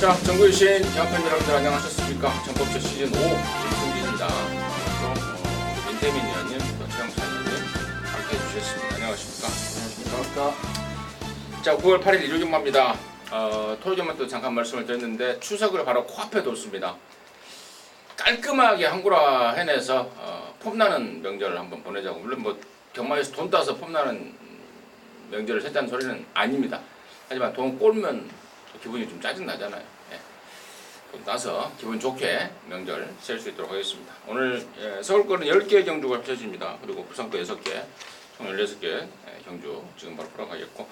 자, 정글신 대학팬 여러분들 안녕하셨습니까? 정법제 시즌 5 임승진입니다. 또 민태민 의원님, 또 최영찬 의원님 함께 해주셨습니다. 안녕하십니까? 반갑습니다. 자, 9월 8일 일요일마입니다. 토요 전만 또 잠깐 말씀을 드렸는데 추석을 바로 코앞에 뒀습니다. 깔끔하게 한구라 해내서 폼나는 명절을 한번 보내자고. 물론 뭐 경마에서 돈 따서 폼나는 명절을 세자는 소리는 아닙니다. 하지만 돈 꼴면 기분이 좀 짜증 나잖아요. 예. 돈 따서 기분 좋게 명절 셀 수 있도록 하겠습니다. 오늘 서울권은 10개의 경주가 펼쳐집니다. 그리고 부산권 6개, 총 16개 경주 지금 바로 풀어가겠고,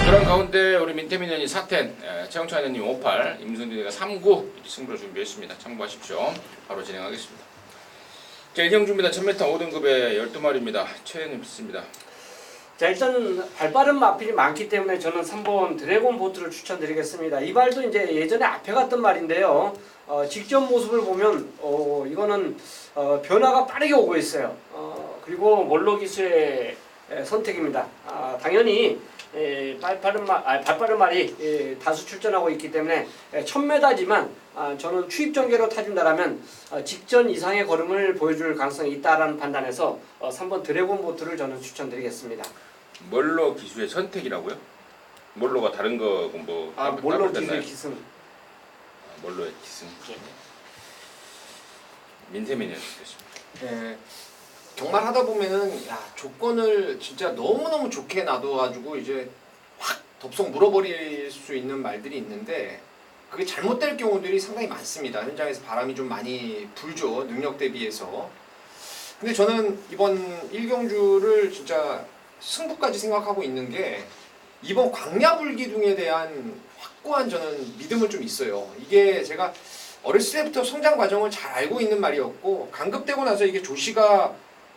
그런 가운데 우리 민태민 의원이 4텐, 최영찬 의원님 58, 임승진 의원이 39 승부를 준비했습니다. 참고하십시오. 바로 진행하겠습니다. 자, 1경주입니다. 1000m 5등급의 12마리입니다. 최 의원님 있습니다. 자, 일단 발빠른 마필이 많기 때문에 저는 3번 드래곤 보트를 추천드리겠습니다. 이 말도 이제 예전에 앞에 갔던 말인데요. 직전 모습을 보면 이거는 변화가 빠르게 오고 있어요. 그리고 몰로 기수의 선택입니다. 당연히 발빠른 말이 다수 출전하고 있기 때문에 1000m지만 저는 추입 전개로 타준다라면 직전 이상의 걸음을 보여줄 가능성이 있다라는 판단에서 3번 드래곤 보트를 저는 추천드리겠습니다. 몰로 기수의 선택이라고요? 몰로가 다른 거고 뭐? 몰로 기수의 기승. 몰로의 기승. 민태민이 됐습니다. 예, 경말 하다 보면은 조건을 진짜 너무너무 좋게 놔둬가지고 이제 확 덥석 물어버릴 수 있는 말들이 있는데 그게 잘못될 경우들이 상당히 많습니다. 현장에서 바람이 좀 많이 불죠. 능력 대비해서. 근데 저는 이번 1경주를 진짜 승부까지 생각하고 있는 게 이번 광야불기둥에 대한 확고한 저는 믿음은 좀 있어요. 이게 제가 어렸을 때부터 성장 과정을 잘 알고 있는 말이었고 강급되고 나서 이게 조시가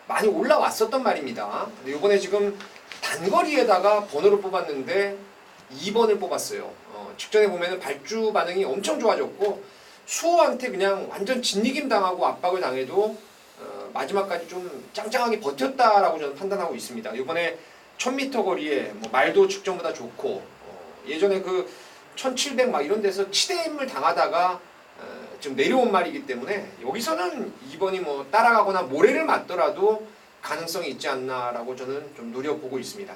많이 올라왔었던 말입니다. 근데 이번에 지금 단거리에다가 번호를 뽑았는데 2번을 뽑았어요. 직전에 보면은 발주 반응이 엄청 좋아졌고 수호한테 그냥 완전 진이김 당하고 압박을 당해도 마지막까지 좀 짱짱하게 버텼다라고 저는 판단하고 있습니다. 이번에 1000m 거리에 뭐 말도 직전보다 좋고 예전에 그 1700 막 이런 데서 치대임을 당하다가 지금 내려온 말이기 때문에 여기서는 2번이 뭐 따라가거나 모래를 맞더라도 가능성이 있지 않나라고 저는 좀 노려보고 있습니다.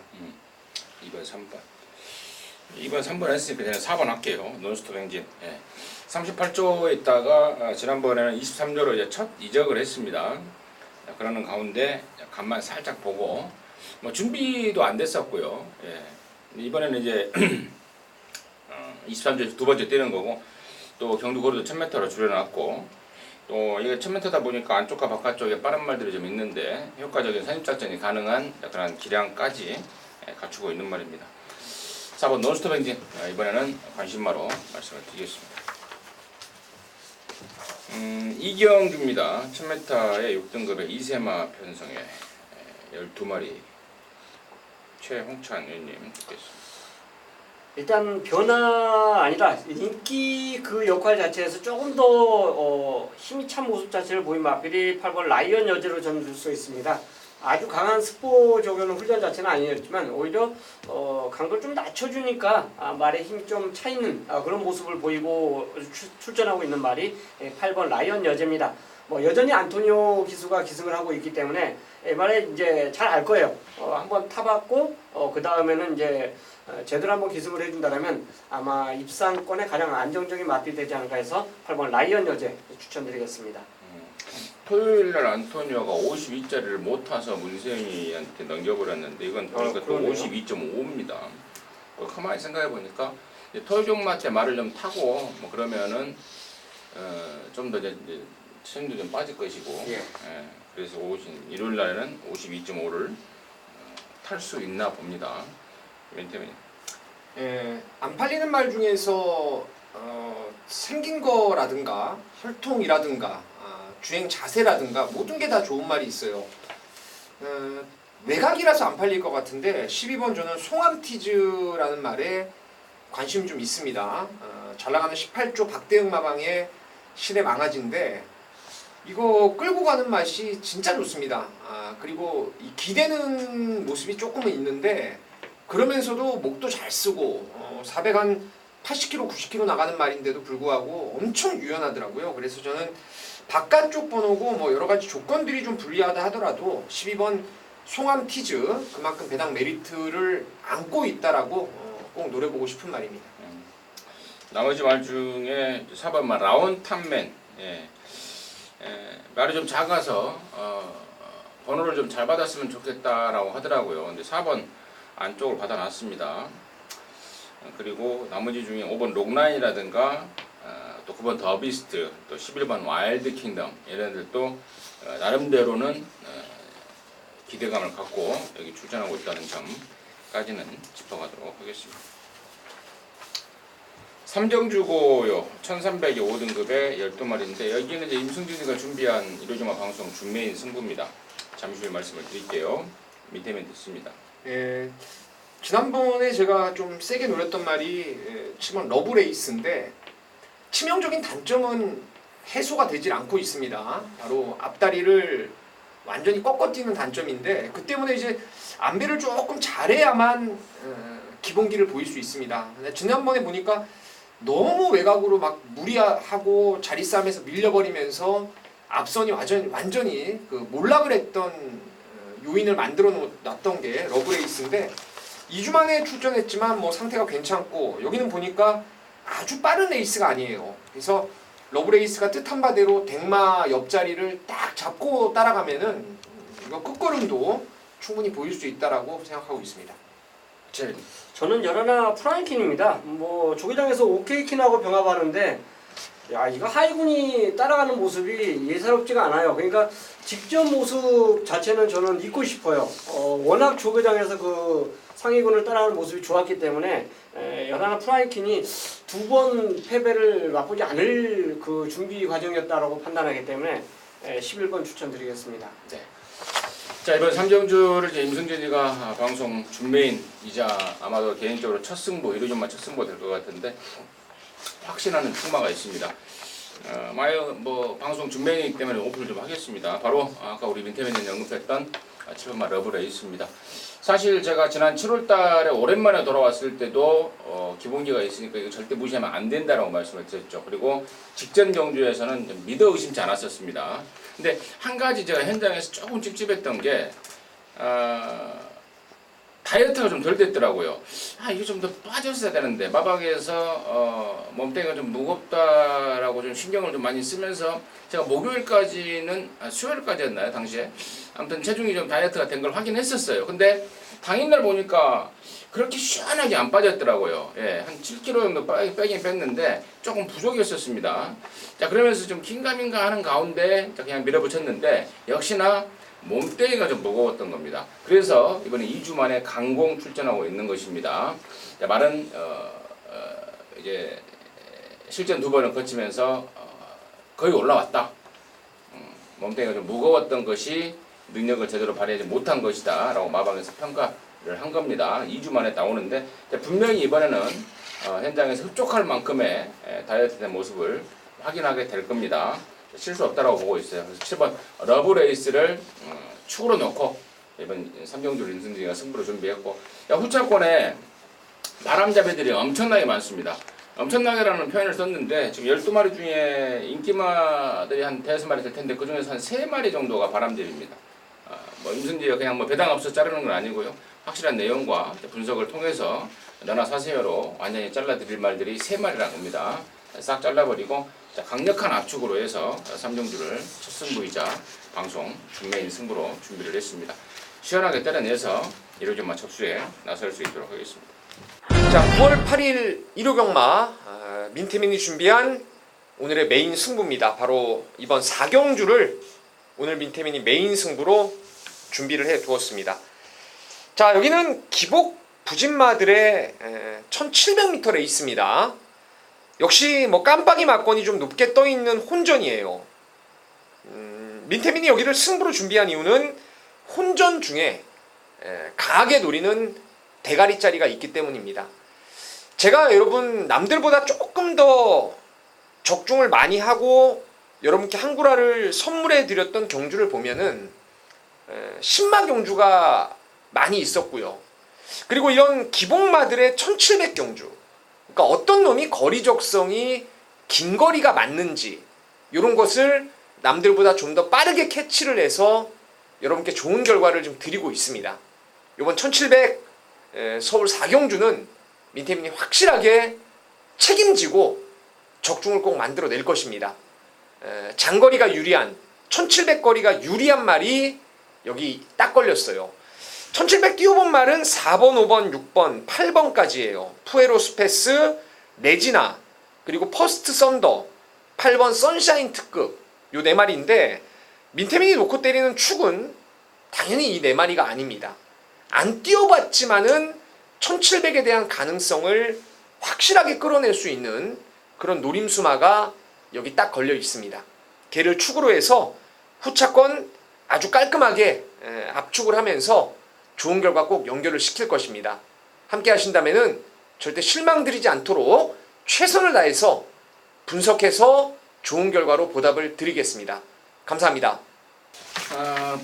2번, 3번. 2번, 3번 했으니까 그냥 4번 할게요. 논스톱 행진. 38조에 있다가 지난번에는 23조로 이제 첫 이적을 했습니다. 그러는 가운데 간만 살짝 보고 뭐 준비도 안 됐었고요. 이번에는 이제 23조에서 두 번째 뛰는 거고, 또 경주 거리도 1000m로 줄여놨고, 또 이게 1000m다 보니까 안쪽과 바깥쪽에 빠른 말들이 좀 있는데 효과적인 선입작전이 가능한 그런 기량까지 갖추고 있는 말입니다. 4번 논스톱 행진, 이번에는 관심마로 말씀을 드리겠습니다. 이경주입니다. 1000m의 6등급의 이세마 편성의 12마리 최홍찬 의원님 듣겠습니다. 일단 변화 아니라 인기 그 역할 자체에서 조금 더 힘이 찬 모습 자체를 보인 마필이 8번 라이언 여제로 저는 줄 수 있습니다. 아주 강한 스포 적용 훈련 자체는 아니었지만 오히려 강도를 좀 낮춰주니까 말에 힘이 좀 차 있는 그런 모습을 보이고 출전하고 있는 말이 8번 라이언 여제입니다. 뭐 여전히 안토니오 기수가 기승을 하고 있기 때문에 말에 이제 잘 알 거예요. 한번 타봤고 그 다음에는 이제 제대로 한번 기승을 해준다면 아마 입상권에 가장 안정적인 맛이 되지 않을까 해서 8번 라이언 여제 추천드리겠습니다. 토요일날 안토니오가 52짜리를 못 타서 문세영이한테 넘겨버렸는데 이건 보니까 또 52.5입니다. 가만히 생각해보니까 토요 종마 때 말을 좀 타고 뭐 그러면은 좀 더 이제 체중도 좀 빠질 것이고, 그래서 일요일 날에는 52.5를 탈 수 있나 봅니다. 민태민이. 안 팔리는 말 중에서 생긴 거라든가 혈통이라든가 주행 자세라든가 모든 게 다 좋은 말이 있어요. 외곽이라서 안 팔릴 것 같은데 12번 저는 송암티즈라는 말에 관심이 좀 있습니다. 잘 나가는 18조 박대응 마방의 신의 망아지인데 이거 끌고 가는 맛이 진짜 좋습니다. 그리고 이 기대는 모습이 조금은 있는데 그러면서도 목도 잘 쓰고 400 한 80km, 90km 나가는 말인데도 불구하고 엄청 유연하더라고요. 그래서 저는 바깥쪽 번호고 뭐 여러 가지 조건들이 좀 불리하다 하더라도 12번 송암 티즈 그만큼 배당 메리트를 안고 있다라고 꼭 노려보고 싶은 말입니다. 나머지 말 중에 4번 말 라온 탐맨. 예. 말이 좀 작아서 번호를 좀 잘 받았으면 좋겠다라고 하더라고요. 근데 4번 안쪽을 받아놨습니다. 그리고 나머지 중에 5번 록라인이라든가 또 9번 더비스트, 또 11번 와일드 킹덤 이런 애들도 나름대로는 기대감을 갖고 여기 출전하고 있다는 점까지는 짚어가도록 하겠습니다. 삼정주고요 1300이 5등급의 12마리인데 여기는 이제 임승준이가 준비한 일요주말 방송 준메인 승부입니다. 잠시 후에 말씀을 드릴게요. 밑에면 듣습니다. 지난번에 제가 좀 세게 노렸던 말이 7번 러브레이스인데 치명적인 단점은 해소가 되질 않고 있습니다. 바로 앞다리를 완전히 꺾어뛰는 단점인데 그 때문에 이제 안배를 조금 잘해야만 기본기를 보일 수 있습니다. 근데 지난번에 보니까 너무 외곽으로 막 무리하고 자리 싸움에서 밀려버리면서 앞선이 완전히 그 몰락을 했던 요인을 만들어 놨던 게 러브레이스인데 2주 만에 출전했지만 뭐 상태가 괜찮고 여기는 보니까 아주 빠른 레이스가 아니에요. 그래서 러브레이스가 뜻한 바대로 댕마 옆자리를 딱 잡고 따라가면은 이거 끝걸음도 충분히 보일 수 있다라고 생각하고 있습니다. 저는 열하나 프라이킨입니다. 뭐 조기장에서 오케이킨하고 병합하는데 야 이거 하이군이 따라가는 모습이 예사롭지가 않아요. 그러니까 직전 모습 자체는 저는 잊고 싶어요. 워낙 조기장에서 그 상위군을 따라가는 모습이 좋았기 때문에 열하나 프라이킨이 두 번 패배를 맛보지 않을 그 준비 과정이었다라고 판단하기 때문에 11번 추천드리겠습니다. 네. 자 이번 삼정주를 이제 임승준이가 방송 준메인이자 아마도 개인적으로 첫 승부 일요일만 첫 승부 될 것 같은데 확신하는 충마가 있습니다. 뭐 방송 준메인이기 때문에 오픈을 좀 하겠습니다. 바로 아까 우리 민태민이 언급했던 7번마 러브레이스입니다. 사실 제가 지난 7월달에 오랜만에 돌아왔을 때도 기본기가 있으니까 이거 절대 무시하면 안 된다라고 말씀을 드렸죠. 그리고 직전 경주에서는 좀 믿어 의심치 않았었습니다. 근데 한 가지 제가 현장에서 조금 찝찝했던 게 다이어트가 좀 덜 됐더라고요. 이게 좀 더 빠졌어야 되는데 마방에서 몸뚱이가 좀 무겁다라고 좀 신경을 좀 많이 쓰면서 제가 목요일까지는 수요일까지였나요 당시에 아무튼 체중이 좀 다이어트가 된 걸 확인했었어요. 근데 당일날 보니까 그렇게 시원하게 안 빠졌더라고요. 예, 한 7kg 정도 빼긴 뺐는데 조금 부족했었습니다. 자 그러면서 좀 긴가민가 하는 가운데 그냥 밀어붙였는데 역시나 몸뚱이가 좀 무거웠던 겁니다. 그래서 이번에 2주 만에 강공 출전하고 있는 것입니다. 자, 말은 이제 실전 2번을 거치면서 거의 올라왔다. 몸뚱이가 좀 무거웠던 것이 능력을 제대로 발휘하지 못한 것이다 라고 마방에서 평가를 한 겁니다. 2주 만에 나오는데 분명히 이번에는 현장에서 흡족할 만큼의 다이어트된 모습을 확인하게 될 겁니다. 실수 없다라고 보고 있어요. 그래서 7번 러브레이스를 축으로 놓고 이번 삼정주 임승준이가 승부를 준비했고 후차권에 바람잡이들이 엄청나게 많습니다. 엄청나게라는 표현을 썼는데 지금 12마리 중에 인기마들이 한 5마리 될 텐데 그 중에서 한 3마리 정도가 바람잡이입니다. 뭐 임승준이가 그냥 뭐 배당 없어 자르는 건 아니고요. 확실한 내용과 분석을 통해서 너나 사세요로 완전히 잘라드릴 말들이 3마리라는 겁니다. 싹 잘라버리고 강력한 압축으로 해서 삼정주를 첫 승부이자 방송 준메인 승부로 준비를 했습니다. 시원하게 때려내서 일요일마 접수에 나설 수 있도록 하겠습니다. 자, 9월 8일 일요경마 민태민이 준비한 오늘의 메인 승부입니다. 바로 이번 4경주를 오늘 민태민이 메인 승부로 준비를 해 두었습니다. 자, 여기는 기복 부진마들의 1700m 레이스입니다. 역시 뭐 깜빡이 막건이 좀 높게 떠 있는 혼전이에요. 민태민이 여기를 승부로 준비한 이유는 혼전 중에 강하게 노리는 대가리짜리가 있기 때문입니다. 제가 여러분 남들보다 조금 더 적중을 많이 하고 여러분께 한구라를 선물해 드렸던 경주를 보면은 신마 경주가 많이 있었고요. 그리고 이런 기복마들의 1700경주 그러니까 어떤 놈이 거리 적성이 긴 거리가 맞는지 이런 것을 남들보다 좀 더 빠르게 캐치를 해서 여러분께 좋은 결과를 좀 드리고 있습니다. 이번 1700 서울 4경주는 민태민이 확실하게 책임지고 적중을 꼭 만들어낼 것입니다. 장거리가 유리한 1700 거리가 유리한 말이 여기 딱 걸렸어요. 1700 뛰어본 말은 4번, 5번, 6번, 8번까지예요. 푸에로 스페스, 레지나, 그리고 퍼스트 썬더, 8번 선샤인 특급 요 네 마리인데 민태민이 놓고 때리는 축은 당연히 이 네 마리가 아닙니다. 안 뛰어봤지만은 1700에 대한 가능성을 확실하게 끌어낼 수 있는 그런 노림수마가 여기 딱 걸려 있습니다. 걔를 축으로 해서 후차권 아주 깔끔하게 압축을 하면서 좋은 결과 꼭 연결을 시킬 것입니다. 함께 하신다면은 절대 실망드리지 않도록 최선을 다해서 분석해서 좋은 결과로 보답을 드리겠습니다. 감사합니다.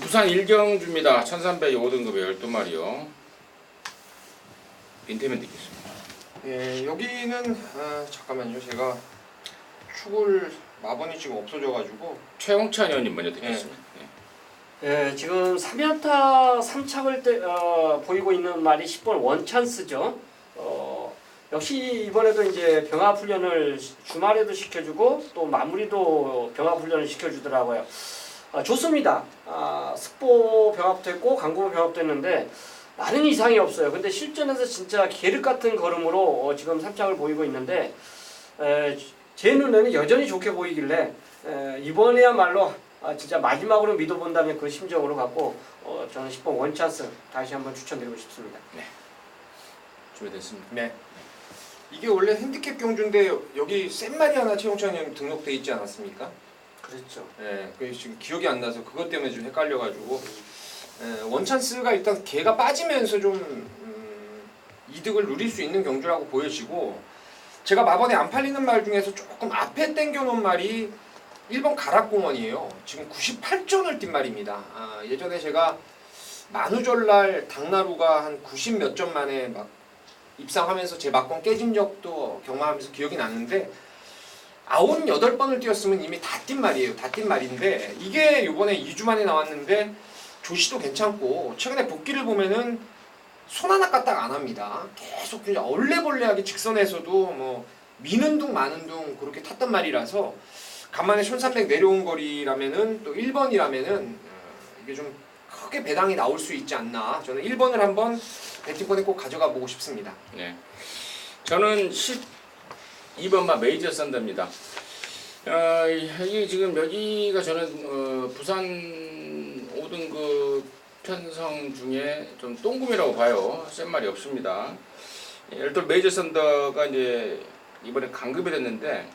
부산 1경주입니다. 1300 5등급에 12마리요. 민태민 듣겠습니다. 예, 여기는 잠깐만요. 제가 축을 마번이 지금 없어져가지고 최홍찬 의원님 먼저 듣겠습니다. 예, 지금 3연타 3착을 보이고 있는 말이 10번 원찬스죠. 역시 이번에도 이제 병합 훈련을 주말에도 시켜주고 또 마무리도 병합 훈련을 시켜주더라고요. 좋습니다. 습보 병합도 했고 강구보 병합도 했는데 많은 이상이 없어요. 근데 실전에서 진짜 계륵 같은 걸음으로 지금 3착을 보이고 있는데 제 눈에는 여전히 좋게 보이길래 이번에야말로 진짜 마지막으로 믿어본다면 그 심정으로 갖고 저는 10번 원찬스 다시 한번 추천드리고 싶습니다. 네. 준비됐습니다. 네. 이게 원래 핸디캡 경주인데 여기 센 말이 하나 최홍찬 형 등록돼 있지 않았습니까? 그렇죠. 네, 그 지금 기억이 안 나서 그것 때문에 좀 헷갈려가지고 원찬스가 일단 걔가 빠지면서 좀 이득을 누릴 수 있는 경주라고 보여지고 제가 마번에 안 팔리는 말 중에서 조금 앞에 당겨놓은 말이 1번 가락공원이에요. 지금 98전을 뛴 말입니다. 예전에 제가 만우절날 당나루가 한 90 몇 점 만에 막 입상하면서 제 막공 깨진 적도 경험하면서 기억이 났는데 9, 8번을 뛰었으면 이미 다 뛴 말이에요. 다 뛴 말인데 이게 이번에 2주 만에 나왔는데 조시도 괜찮고 최근에 복귀를 보면은 손 하나 까딱 안 합니다. 계속 그냥 얼레벌레하게 직선에서도 뭐 미는 둥 마는 둥 그렇게 탔단 말이라서 간만에 1300 내려온 거리라면은 또 1번이라면은 이게 좀 크게 배당이 나올 수 있지 않나. 저는 1번을 한번 배팅권에 꼭 가져가 보고 싶습니다. 네. 저는 12번마 메이저 썬더입니다. 이게 지금 여기가 저는 부산 5등급 편성 중에 좀 똥금이라고 봐요. 센 말이 없습니다. 일단 메이저 썬더가 이제 이번에 강급이 됐는데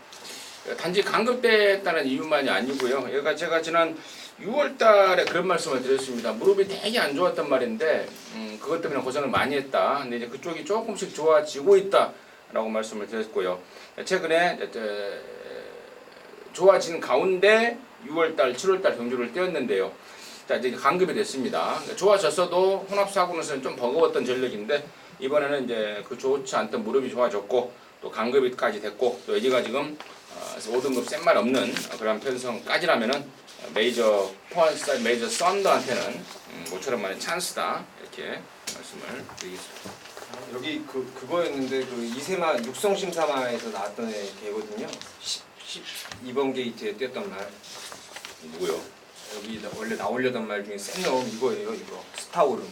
단지 강급됐다는 이유만이 아니고요. 얘가 제가 지난 6월달에 그런 말씀을 드렸습니다. 무릎이 되게 안 좋았단 말인데 그것 때문에 고생을 많이 했다. 근데 이제 그쪽이 조금씩 좋아지고 있다라고 말씀을 드렸고요. 최근에 좋아진 가운데 6월달, 7월달 경주를 뛰었는데요. 자 이제 강급이 됐습니다. 좋아졌어도 혼합사고는 좀 버거웠던 전력인데 이번에는 이제 그 좋지 않던 무릎이 좋아졌고 또 강급이까지 됐고 또 여기가 지금 5등급 센말 없는 그런 편성까지라면은 메이저 퍼스타 메이저 썬더한테는 모처럼 말인 찬스다 이렇게 말씀을 드리겠습니다. 여기 그거였는데 그 이세마 육성 심사마에서 나왔던 걔거든요. 12번 게이트에 뛰었던 말. 누구요? 여기 원래 나오려던 말 중에 센 놈 이거예요. 이거 스타오름.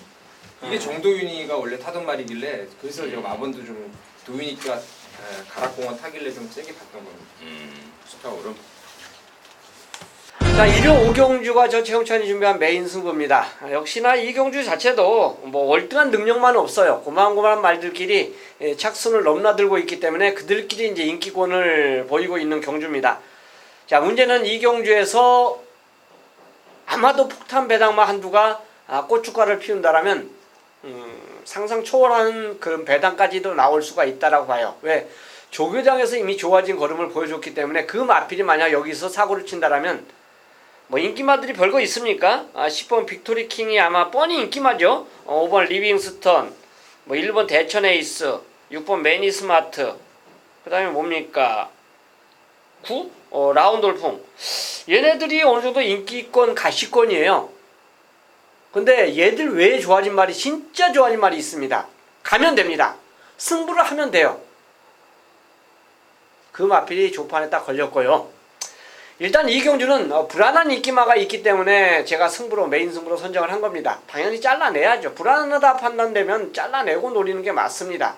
이게 정도윤이가 원래 타던 말이길래 그래서 제가 마번도 좀 도윤이가 가락공원 타길래 좀 세게 봤던 겁니다. 스타오름. 자, 일요 5경주가 저 최홍찬이 준비한 메인 승부입니다. 역시나 이 경주 자체도 뭐 월등한 능력만은 없어요. 고만고만한 말들끼리 착순을 넘나들고 있기 때문에 그들끼리 이제 인기권을 보이고 있는 경주입니다. 자, 문제는 이 경주에서 아마도 폭탄 배당마 한두가 고춧가루를 피운다라면 상상 초월하는 그런 배당까지도 나올 수가 있다라고 봐요. 왜? 조교장에서 이미 좋아진 걸음을 보여줬기 때문에 그 마필이 만약 여기서 사고를 친다라면 뭐 인기마들이 별거 있습니까? 10번 빅토리 킹이 아마 뻔히 인기마죠. 5번 리빙스턴, 뭐 1번 대천 에이스, 6번 매니스마트, 그 다음에 뭡니까? 9? 라운돌풍. 얘네들이 어느 정도 인기권, 가시권이에요. 근데 얘들 외에 좋아진 말이 진짜 좋아진 말이 있습니다. 가면 됩니다. 승부를 하면 돼요. 그 마필이 조판에 딱 걸렸고요. 일단 이 경주는 불안한 인기마가 있기 때문에 제가 승부로 메인 승부로 선정을 한 겁니다. 당연히 잘라내야죠. 불안하다 판단되면 잘라내고 노리는 게 맞습니다.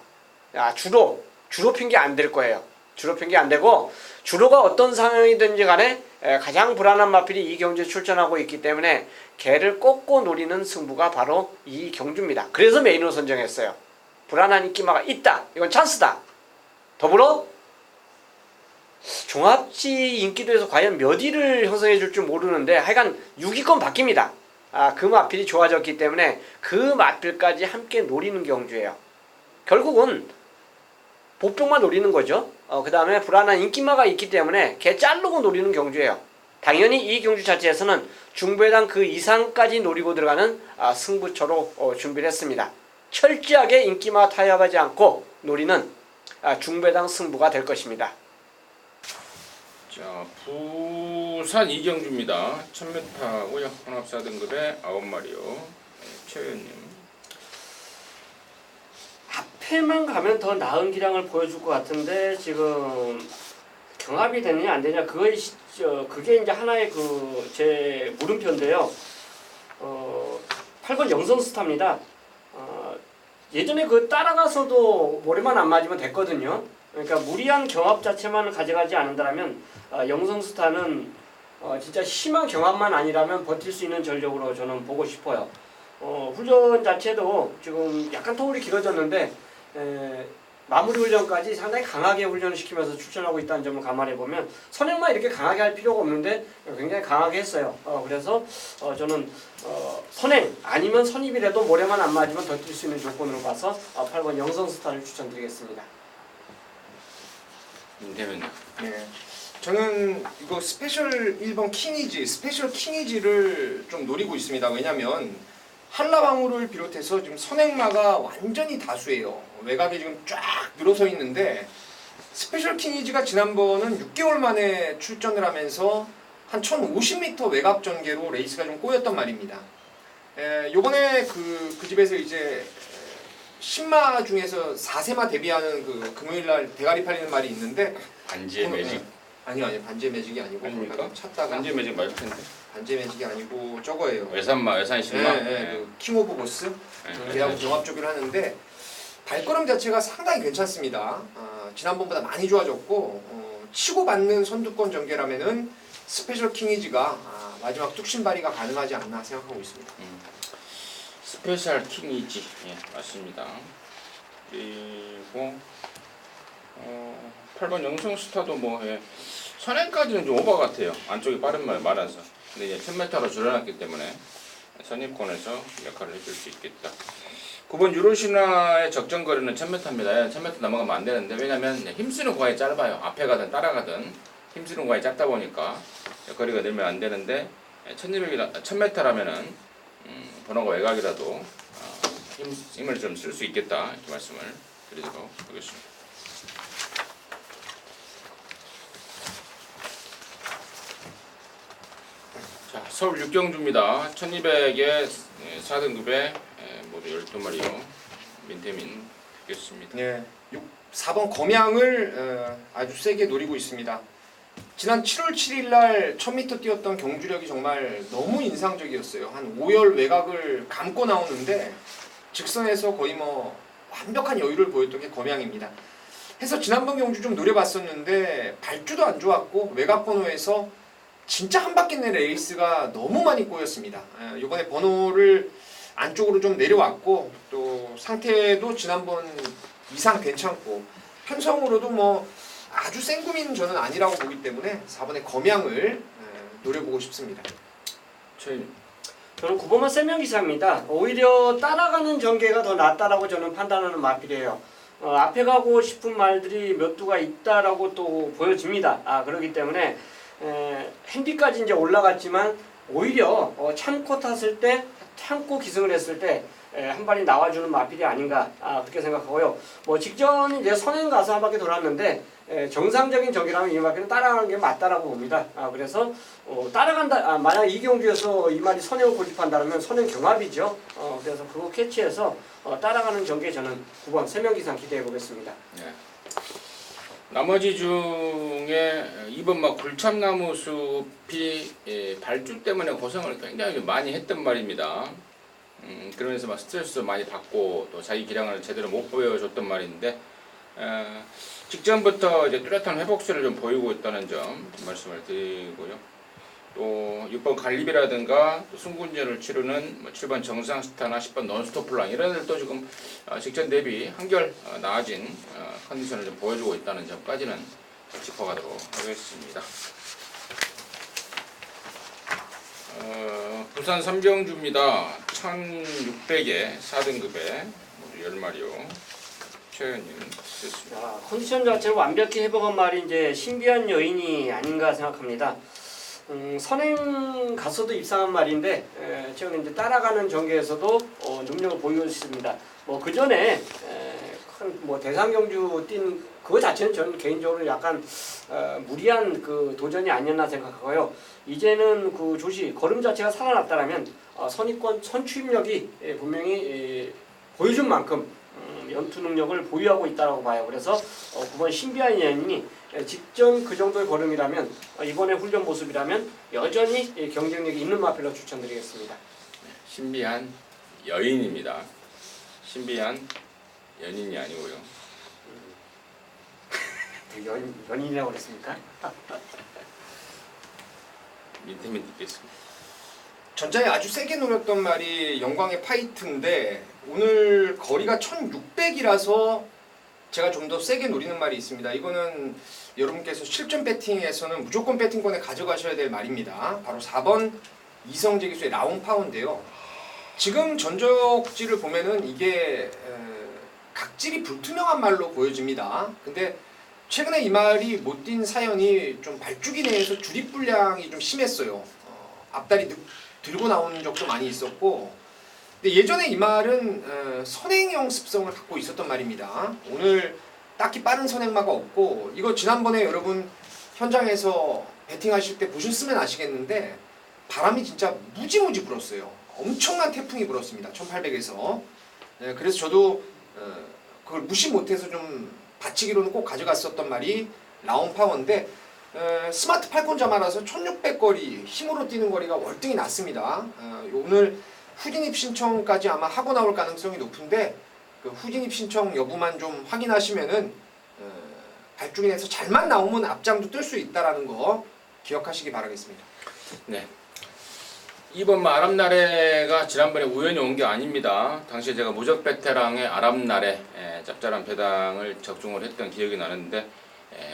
주로 핑계 안 될 거예요. 주로 핑계 안 되고 주로가 어떤 상황이든지 간에 가장 불안한 마필이 이 경주에 출전하고 있기 때문에 걔를 꺾고 노리는 승부가 바로 이 경주입니다. 그래서 메인으로 선정했어요. 불안한 인기마가 있다. 이건 찬스다. 더불어 종합지 인기도에서 과연 몇 위를 형성해 줄 줄 모르는데 하여간 6위권 바뀝니다. 그 마필이 좋아졌기 때문에 그 마필까지 함께 노리는 경주예요. 결국은 복병만 노리는 거죠. 그 다음에 불안한 인기마가 있기 때문에 걔 자르고 노리는 경주예요. 당연히 이 경주 자체에서는 중배당 그 이상까지 노리고 들어가는 승부처로 준비를 했습니다. 철저하게 인기마 타협하지 않고 노리는 중배당 승부가 될 것입니다. 자, 부산 이경주입니다. 1000m고요. 혼합 4등급에 9마리요. 최현님. 앞에만 가면 더 나은 기량을 보여줄 것 같은데 지금 경합이 되느냐 안 되느냐 그게 이제 하나의 제 물음표인데요. 8번 영성스타입니다. 예전에 따라가서도 모래만 안 맞으면 됐거든요. 그러니까 무리한 경합 자체만 가져가지 않는다면 영성스타는 진짜 심한 경합만 아니라면 버틸 수 있는 전력으로 저는 보고 싶어요. 훈련 자체도 지금 약간 터울이 길어졌는데 마무리 훈련까지 상당히 강하게 훈련을 시키면서 출전하고 있다는 점을 감안해 보면 선행만 이렇게 강하게 할 필요가 없는데 굉장히 강하게 했어요. 그래서 저는 선행 아니면 선입이라도 모래만 안 맞으면 더 뛸 수 있는 조건으로 봐서 8번 영성스타를 추천드리겠습니다. 민태면요. 네. 저는 이거 스페셜 1번 스페셜 킹이지를 좀 노리고 있습니다. 왜냐면 한라방울을 비롯해서 지금 선행마가 완전히 다수예요. 외곽에 지금 쫙 늘어서 있는데 스페셜 킹이지가 지난번은 6개월 만에 출전을 하면서 한 1050m 외곽 전개로 레이스가 좀 꼬였단 말입니다. 요번에 그 집에서 이제 10마 중에서 4세마 데뷔하는 금요일날 대가리 팔리는 말이 있는데 반지의 매직. 아니요 반지의 매직이 아니고 아닙니까? 찾다가 반지의 매직 맞을 텐데. 반지의 매직이 아니고 저거예요. 외산 10마. 킹 오브 보스 걔하고 경합 조기를 하는데 발걸음 자체가 상당히 괜찮습니다. 지난번보다 많이 좋아졌고 치고 받는 선두권 전개라면은 스페셜 킹이지가 마지막 뚝심발이가 가능하지 않나 생각하고 있습니다. 스페셜 킹이지. 예, 맞습니다. 그리고 8번 영성스타도 선행까지는 좀 오버 같아요. 안쪽이 빠른 말 많아서. 근데 이제 1000m로 줄여놨기 때문에 선입권에서 역할을 해줄 수 있겠다. 9번 유로신화의 적정거리는 1000m입니다. 1000m 넘어가면 안 되는데 왜냐면 힘쓰는 구간이 짧아요. 앞에 가든 따라가든 힘쓰는 구간이 짧다 보니까 거리가 늘면 안 되는데 1000m라면은 번호가 외곽이라도 힘을 좀 쓸 수 있겠다 이렇게 말씀을 드리도록 하겠습니다. 자, 서울 6경주입니다. 1200에 4등급에 모두 12마리요. 민태민 되겠습니다. 네, 4번 검양을 아주 세게 노리고 있습니다. 지난 7월 7일 날 1000m 뛰었던 경주력이 정말 너무 인상적이었어요. 한 5열 외곽을 감고 나오는데 직선에서 거의 완벽한 여유를 보였던 게 검양입니다. 해서 지난번 경주 좀 노려봤었는데 발주도 안 좋았고 외곽 번호에서 진짜 한 바퀴 내 레이스가 너무 많이 꼬였습니다. 이번에 번호를 안쪽으로 좀 내려왔고 또 상태도 지난번 이상 괜찮고 편성으로도 아주 생구미는 저는 아니라고 보기 때문에 4번의 검양을 노려보고 싶습니다. 저는 9번만 세명기사입니다. 오히려 따라가는 전개가 더 낫다라고 저는 판단하는 마필이에요. 앞에 가고 싶은 말들이 몇 두가 있다라고 또 보여집니다. 그렇기 때문에 핸디까지 이제 올라갔지만 오히려 참고 탔을 때 참고 기승을 했을 때 한 발이 나와주는 마필이 아닌가 그렇게 생각하고요. 뭐 직전 이제 선행 가서 한 바퀴 돌았는데 정상적인 적이라면 이 마필은 따라가는 게 맞다라고 봅니다. 그래서 따라간다. 만약 이경주에서 이 말이 선행을 고집한다면 선행 경합이죠. 그래서 그거 캐치해서 따라가는 전개 저는 9번 세명기상 기대해 보겠습니다. 네. 나머지 중에 2번 막 굴참나무 숲이 발주 때문에 고생을 굉장히 많이 했단 말입니다. 그러면서 막 스트레스 많이 받고 또 자기 기량을 제대로 못 보여줬단 말인데 직전부터 이제 뚜렷한 회복세를 좀 보이고 있다는 점 말씀을 드리고요. 또 6번 갈립이라든가 또 승군제를 치르는 7번 정상스타나 10번 논스톱플랑 이런 애들도 지금 직전 대비 한결 나아진 컨디션을 좀 보여주고 있다는 점까지는 짚어가도록 하겠습니다. 부산 삼경주입니다. 1600에 4등급에 10마리요. 최현님 됐습니다. 컨디션 자체를 완벽히 회복한 말이 이제 신비한 여인이 아닌가 생각합니다. 선행 가서도 입상한 말인데 최근 이제 따라가는 전개에서도 능력을 보이고 있습니다. 뭐 그 전에 큰 뭐 대상경주 뛴 그거 자체는 저는 개인적으로 약간 무리한 그 도전이 아니었나 생각하고요. 이제는 그 조시 걸음 자체가 살아났다라면 선입권 선취입력이 분명히 보여준 만큼 연투 능력을 보유하고 있다고 봐요. 그래서 9번 신비한 여인이 직전 그 정도의 걸음이라면 이번에 훈련 모습이라면 여전히 경쟁력이 있는 마필로 추천드리겠습니다. 신비한 여인입니다. 신비한 연인이 아니고요. 연인이라고 그랬습니까? 밑에 있겠습니다. 전자에 아주 세게 노렸던 말이 영광의 파이트인데 오늘 거리가 1600이라서 제가 좀 더 세게 노리는 말이 있습니다. 이거는 여러분께서 실전 배팅에서는 무조건 배팅권에 가져가셔야 될 말입니다. 바로 4번 이성재 기수의 라운파운데요. 지금 전적지를 보면은 이게 각질이 불투명한 말로 보여집니다. 근데 최근에 이 말이 못 뛴 사연이 좀 발주기 내에서 주립 불량이 좀 심했어요. 앞다리 들고 나오는 적도 많이 있었고, 근데 예전에 이 말은 선행형 습성을 갖고 있었던 말입니다. 오늘 딱히 빠른 선행마가 없고, 이거 지난번에 여러분 현장에서 배팅하실 때 보셨으면 아시겠는데 바람이 진짜 무지무지 불었어요. 엄청난 태풍이 불었습니다. 1800에서. 그래서 저도 그걸 무시 못해서 좀 받치기로는 꼭 가져갔었던 말이 라운파워인데 스마트 팔콘자마라서 1600 거리 힘으로 뛰는 거리가 월등히 낮습니다. 오늘 후진입 신청까지 아마 하고 나올 가능성이 높은데 그 후진입 신청 여부만 좀 확인하시면은 발주인에서 잘만 나오면 앞장도 뜰 수 있다라는 거 기억하시기 바라겠습니다. 네. 이번 아랍나래가 지난번에 우연히 온 게 아닙니다. 당시에 제가 무적 베테랑의 아랍나래 짭짤한 배당을 적중을 했던 기억이 나는데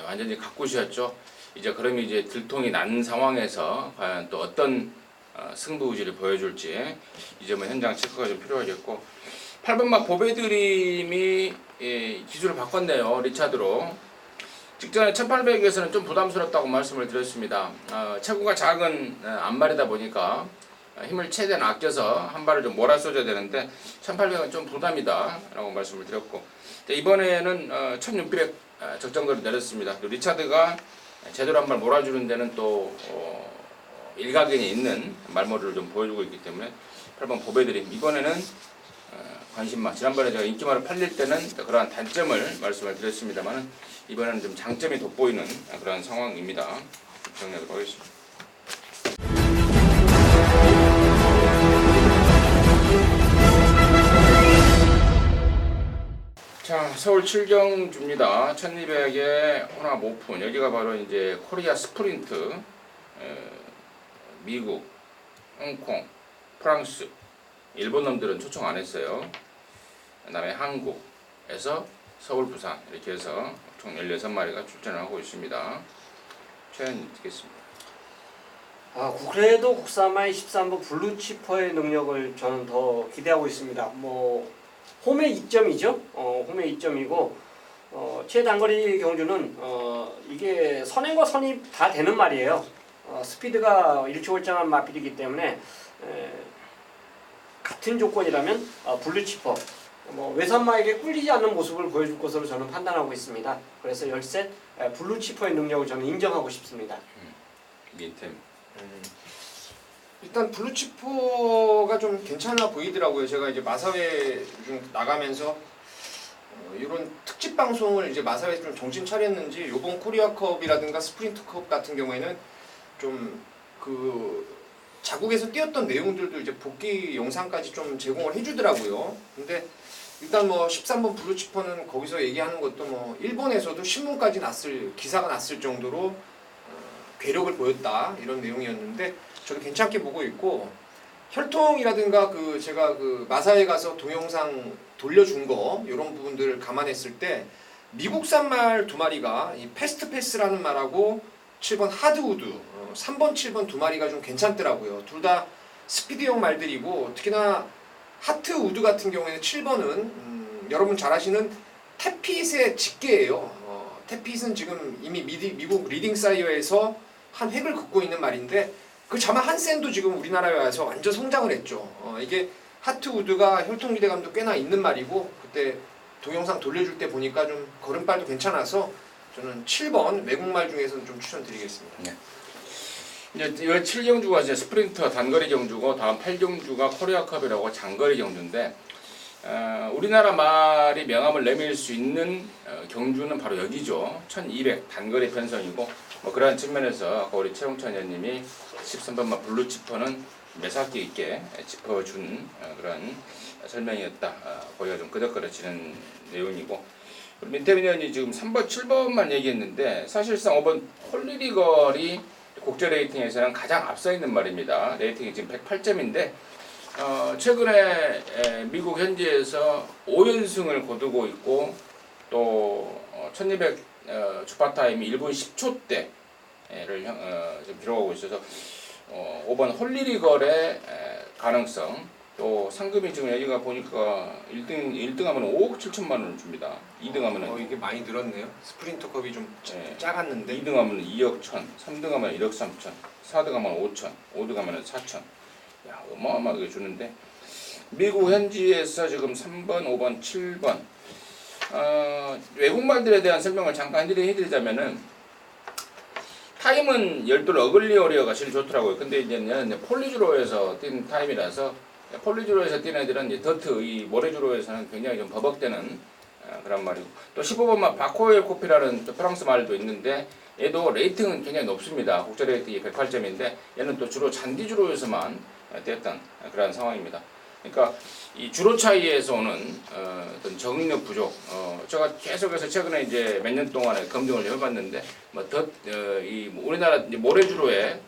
완전히 각굿이었죠. 이제 그러면 이제 들통이 난 상황에서 과연 또 어떤 승부의지를 보여줄지 이 점은 현장 체크가 좀 필요하겠고 8번 막 보배드림이 기술을 바꿨네요. 리차드로. 직전에 1800에서는 좀 부담스럽다고 말씀을 드렸습니다. 체구가 작은 앞말이다 보니까 힘을 최대한 아껴서 한 발을 좀 몰아써줘야 되는데 1800은 좀 부담이다 라고 말씀을 드렸고 이번에는 1600 적정거리 내렸습니다. 리차드가 제대로 한 발 몰아주는 데는 또 일가견이 있는 말머리를 좀 보여주고 있기 때문에 8번 보배드림 이번에는 관심마 지난번에 제가 인기말을 팔릴 때는 그러한 단점을 말씀을 드렸습니다만 이번에는 좀 장점이 돋보이는 그런 상황입니다. 정리하도록 하겠습니다. 자, 서울 7경주입니다. 1200에 혼합 오픈. 여기가 바로 이제 코리아 스프린트. 미국, 홍콩, 프랑스, 일본 놈들은 초청 안 했어요. 그다음에 한국에서 서울, 부산 이렇게 해서 총 16마리가 출전을 하고 있습니다. 최현 듣겠습니다. 그래도 국산마의 13번 블루치퍼의 능력을 저는 더 기대하고 있습니다. 뭐 홈의 2점이죠. 홈의 2점이고 최단거리 경주는 이게 선행과 선입 다 되는 말이에요. 스피드가 일취월장한 마필이기 때문에 같은 조건이라면 블루치퍼 외산마에게 꿀리지 않는 모습을 보여줄 것으로 저는 판단하고 있습니다. 그래서 열셋 블루치퍼의 능력을 저는 인정하고 싶습니다. 민템. 일단 블루치퍼가 좀 괜찮아 보이더라고요. 제가 이제 마사회 좀 나가면서 이런 특집 방송을 이제 마사회 좀 정신 차렸는지 이번 코리아컵이라든가 스프린트컵 같은 경우에는 좀 그 자국에서 뛰었던 내용들도 이제 복귀 영상까지 좀 제공을 해주더라고요. 근데 일단 뭐 13번 블루치퍼는 거기서 얘기하는 것도 뭐 일본에서도 신문까지 기사가 났을 정도로 괴력을 보였다 이런 내용이었는데 저는 괜찮게 보고 있고 혈통이라든가 그 제가 그 마사에 가서 동영상 돌려준 거 이런 부분들을 감안했을 때 미국산 말 두 마리가 이 패스트 패스라는 말하고 7번 하드우드 3번 7번 두 마리가 좀 괜찮더라고요. 둘 다 스피드형 말들이고 특히나 하트우드 같은 경우에는 7번은 여러분 잘 아시는 태핏의 직계예요. 태핏은 지금 이미 미국 리딩 사이어에서 한 획을 긋고 있는 말인데 그 자마 한센도 지금 우리나라에 와서 완전 성장을 했죠. 이게 하트우드가 혈통 기대감도 꽤나 있는 말이고 그때 동영상 돌려줄 때 보니까 좀 걸음발도 괜찮아서 저는 7번 외국말 중에서는 좀 추천드리겠습니다. 네. 이제 이 7경주가 이제 스프린터 단거리 경주고 다음 8경주가 코리아컵이라고 장거리 경주인데 우리나라 말이 명함을 내밀 수 있는 경주는 바로 여기죠. 1200 단거리 편성이고 뭐 그러한 측면에서 아까 우리 최홍찬 의원님이 13번마 블루치퍼는 매사기 있게 짚어준 그런 설명이었다. 거기가 좀 끄덕거려지는 내용이고 민태민 의원이 지금 3번, 7번만 얘기했는데 사실상 5번 홀리리걸이 국제 레이팅에서는 가장 앞서 있는 말입니다. 레이팅이 지금 108점인데 최근에 미국 현지에서 5연승을 거두고 있고 또 1200 주파타임이 1분 10초대를 지금 기록하고 있어서 5번 홀리리걸의 가능성 또 상금이 지금 여기가 보니까 1등 하면 5억 7천만 원을 줍니다. 2등 하면 이게 많이 늘었네요. 스프린터컵이 좀 작았는데 2등 하면 2억 1천, 3등 하면 1억 3천, 4등 하면 5천, 5등 하면 4천. 야, 어마어마하게 주는데 미국 현지에서 지금 3번, 5번, 7번 외국말들에 대한 설명을 잠깐 해드리자면은 타임은 열돌 어글리 오리어가 제일 좋더라고요. 근데 이제 폴리주로에서 뛴 타임이라서 폴리주로에서 뛰는 애들은 이제 더트 이 모래주로에서는 굉장히 좀 버벅대는 그런 말이고 또 15번만 바코엘 코피라는 또 프랑스 말도 있는데 얘도 레이팅은 굉장히 높습니다. 국제 레이팅이 108점인데 얘는 또 주로 잔디주로에서만 뛰었던 그런 상황입니다. 그러니까 이 주로 차이에서 오는 어떤 적응력 부족. 제가 계속해서 최근에 이제 몇 년 동안에 검증을 해봤는데 이 우리나라 이제 모래주로에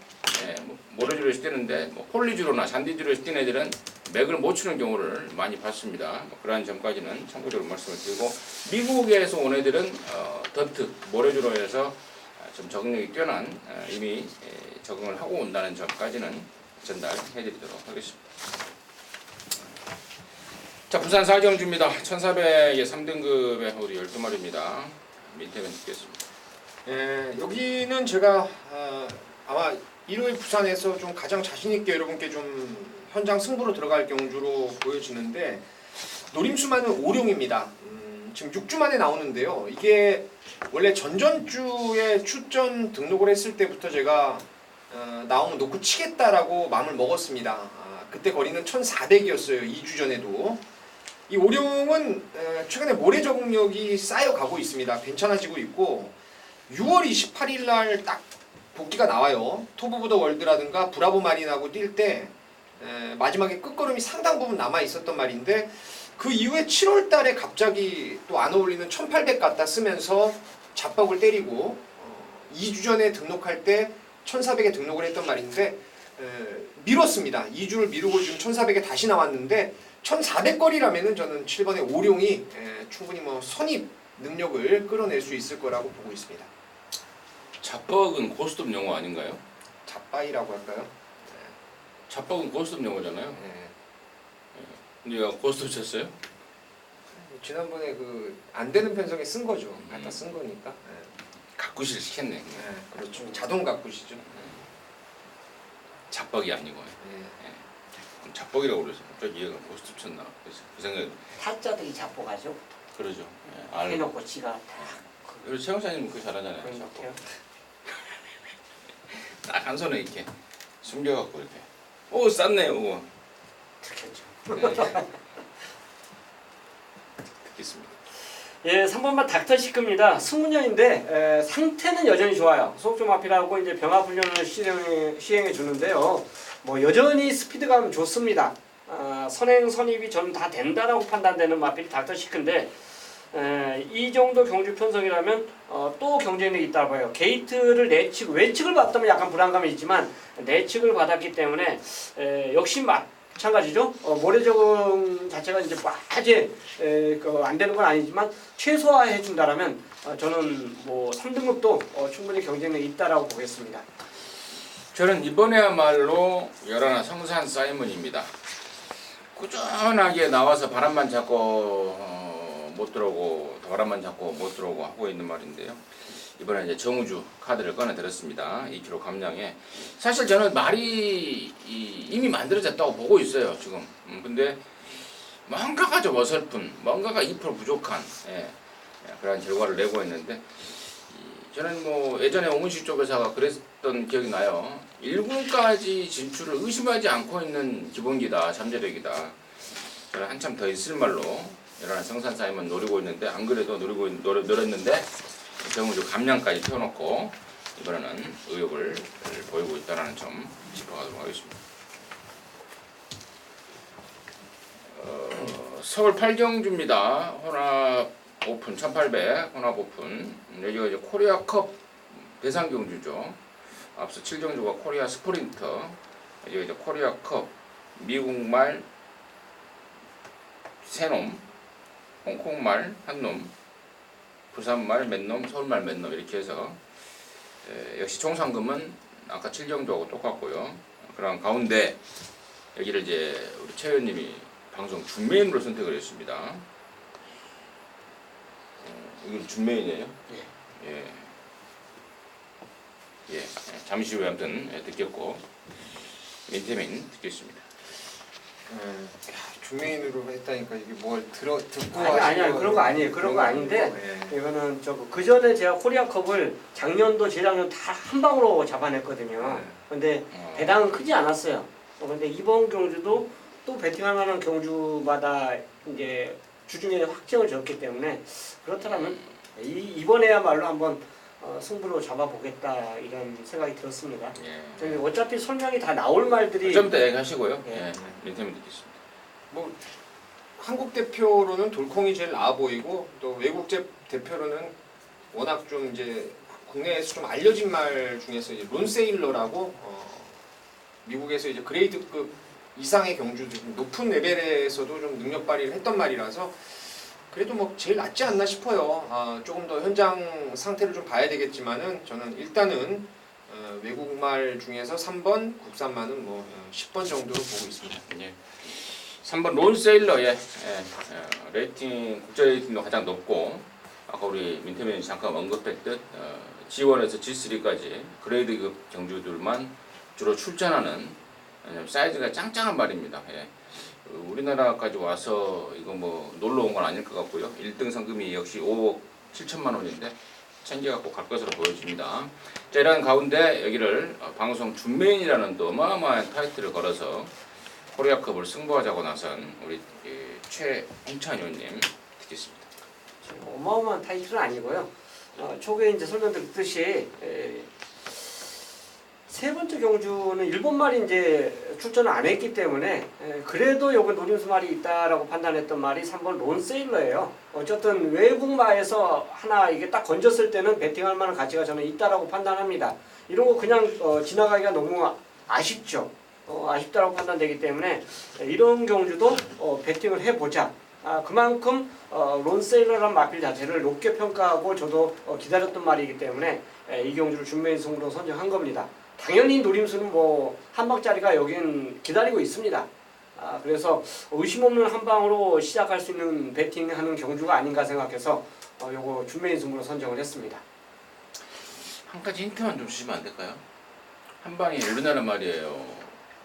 모래주로에서 뛰는데 폴리주로나 잔디주로에서 뛰는 애들은 맥을 못 추는 경우를 많이 봤습니다. 그러한 점까지는 참고적으로 말씀을 드리고 미국에서 온 애들은 더트 모래주로에서 좀 적응력이 뛰어난 이미 적응을 하고 온다는 점까지는 전달해드리도록 하겠습니다. 자, 부산 4경주입니다. 1400의 3등급의 우리 12마리입니다. 민태면 듣겠습니다. 여기는 제가 아마 1회 부산에서 좀 가장 자신있게 여러분께 좀 현장 승부로 들어갈 경주로 보여지는데 노림수만은 오룡입니다. 지금 6주 만에 나오는데요. 이게 원래 전전주에 출전 등록을 했을 때부터 제가 나오면 놓고 치겠다라고 마음을 먹었습니다. 그때 거리는 1400이었어요. 2주 전에도. 이 오룡은 최근에 모래 적응력이 쌓여가고 있습니다. 괜찮아지고 있고 6월 28일 날 딱 복귀가 나와요. 톱 오브 더 월드라든가 브라보 마린하고 뛸 때 마지막에 끝걸음이 상당 부분 남아 있었던 말인데 그 이후에 7월 달에 갑자기 또 안 어울리는 1800 갖다 쓰면서 잡박을 때리고 2주 전에 등록할 때 1400에 등록을 했던 말인데 미뤘습니다. 2주를 미루고 지금 1400에 다시 나왔는데 1400거리라면은 저는 7번의 오룡이 충분히 선입 능력을 끌어낼 수 있을 거라고 보고 있습니다. 잡벅은 고스톱 용어 아닌가요? 잡바이라고 할까요? 잡벅은 고스톱 용어잖아요. 네. 근데 고스톱 쳤어요? 지난번에 그 안 되는 편성에 쓴 거죠. 갖다 쓴 거니까. 가꾸시를 시켰네. 네, 그렇죠. 자동 가꾸시죠. 잡벅이 아니고. 자뻑이라고 그래서 갑자기 얘가 고스톱 쳤나 그래서 그 생각이 타짜들이 자뻑하죠. 그러죠. 예, 알. 해놓고 지가 다 그리고 최영사님 그거 잘하잖아요. 그런 자뻑. 못해요. 딱 한 손에 이렇게 숨겨갖고 이렇게 오 쌌네 오 들켰죠. 네. 듣겠습니다. 예, 3번만 닥터 시크입니다. 승무년인데 상태는 여전히 좋아요. 소속점 앞이라고 이제 병합 훈련을 시행해 주는데요. 뭐 여전히 스피드감 좋습니다. 선행 선입이 저는 다 된다라고 판단되는 마필이 닥터 시크인데 이 정도 경주 편성이라면 또 경쟁력이 있다고 봐요. 게이트를 외측을 봤다면 약간 불안감이 있지만 내측을 받았기 때문에 역시 마찬가지죠. 모래 적응 자체가 이제 아주 안 되는 건 아니지만 최소화해 준다라면 저는 뭐 3등급도 충분히 경쟁력이 있다라고 보겠습니다. 저는 이번에야말로 열하나 성산 사이먼입니다. 꾸준하게 나와서 바람만 잡고 못 들어오고 바람만 잡고 못 들어오고 하고 있는 말인데요. 이번에 이제 정우주 카드를 꺼내 들었습니다. 2kg 감량에 사실 저는 말이 이미 만들어졌다고 보고 있어요 지금. 근데 뭔가가 좀 어설픈, 뭔가가 2% 부족한 그런 결과를 내고 있는데 저는 뭐 예전에 오문식 쪽에서 그랬던 기억이 나요. 1군까지 진출을 의심하지 않고 있는 기본기다, 잠재력이다. 저는 한참 더 있을 말로 이런 성산 사이먼 노리고 있는데 안 그래도 노렸는데 정우주 감량까지 펴놓고 이번에는 의욕을 보이고 있다는 점 짚어가도록 하겠습니다. 서울 8경주입니다. 혼합 오픈 1800 혼합 오픈 여기가 이제 코리아컵 대상 경주죠. 앞서 7경주가 코리아 스프린터 여기가 이제 코리아컵 미국말 3놈 홍콩말 1놈 부산말 몇 놈, 서울말 몇 놈 이렇게 해서 역시 총상금은 아까 7경주하고 똑같고요. 그런 가운데 여기를 이제 우리 최 의원님이 방송 준메인으로 선택을 했습니다. 이건 준메인이에요? 예. 잠시 후에 아무튼 듣겠고 민태민 듣겠습니다. 주메인으로 했다니까 이게 뭘 듣고 아니 그런 거 아니에요. 그런 거 아닌데 이거는 그 전에 제가 코리아컵을 작년도 재작년 다 한 방으로 잡아냈거든요. 근데 배당은 크지 않았어요. 근데 이번 경주도 또 배팅할 만한 경주마다 이제 주중에 확정을 줬기 때문에 그렇다면 이번에야말로 한번 승부로 잡아보겠다 이런 생각이 들었습니다. 예. 어차피 설명이 다 나올 말들이 좀 이따 얘기하시고요. 예. 예. 민태민 듣겠습니다. 뭐 한국 대표로는 돌콩이 제일 나아 보이고 또 외국 대표로는 워낙 좀 이제 국내에서 좀 알려진 말 중에서 이제 론세일러라고 미국에서 이제 그레이드급 이상의 경주들 높은 레벨에서도 좀 능력 발휘를 했던 말이라서 그래도 뭐 제일 낫지 않나 싶어요. 조금 더 현장 상태를 좀 봐야 되겠지만은 저는 일단은 외국말 중에서 3번, 국산말은 뭐 10번 정도로 보고 있습니다. 예. 3번 론세일러 레이팅 국제 레이팅도 가장 높고 아까 우리 민태민이 잠깐 언급했듯 G1에서 G3까지 그레이드급 경주들만 주로 출전하는 사이즈가 짱짱한 말입니다. 예. 우리나라까지 와서 이거 뭐 놀러 온 건 아닐 것 같고요. 1등 상금이 역시 5억 7천만 원인데 챙겨갖고 갈 것으로 보여집니다. 자, 이런 가운데 여기를 방송 준메인이라는 또 어마어마한 타이틀을 걸어서 코리아컵을 승부하자고 나선 우리 최홍찬 의원님 듣겠습니다. 어마어마한 타이틀은 아니고요. 초기에 이제 설명드렸듯이 세 번째 경주는 일본 말이 이제 출전을 안 했기 때문에 그래도 여기 노림수 말이 있다라고 판단했던 말이 3번 론세일러예요. 어쨌든 외국 말에서 하나 이게 딱 건졌을 때는 배팅할 만한 가치가 저는 있다라고 판단합니다. 이런 거 그냥 지나가기가 너무 아쉽죠. 아쉽다라고 판단되기 때문에 이런 경주도 배팅을 해보자. 그만큼 론세일러란 마필 자체를 높게 평가하고 저도 기다렸던 말이기 때문에 이 경주를 준메인 승부로 선정한 겁니다. 당연히 노림수는 뭐 한 방짜리가 여긴 기다리고 있습니다. 그래서 의심 없는 한 방으로 시작할 수 있는 배팅하는 경주가 아닌가 생각해서 요거 준메인 승부로 선정을 했습니다. 한 가지 힌트만 좀 주시면 안 될까요? 한 방이 우리나라 말이에요?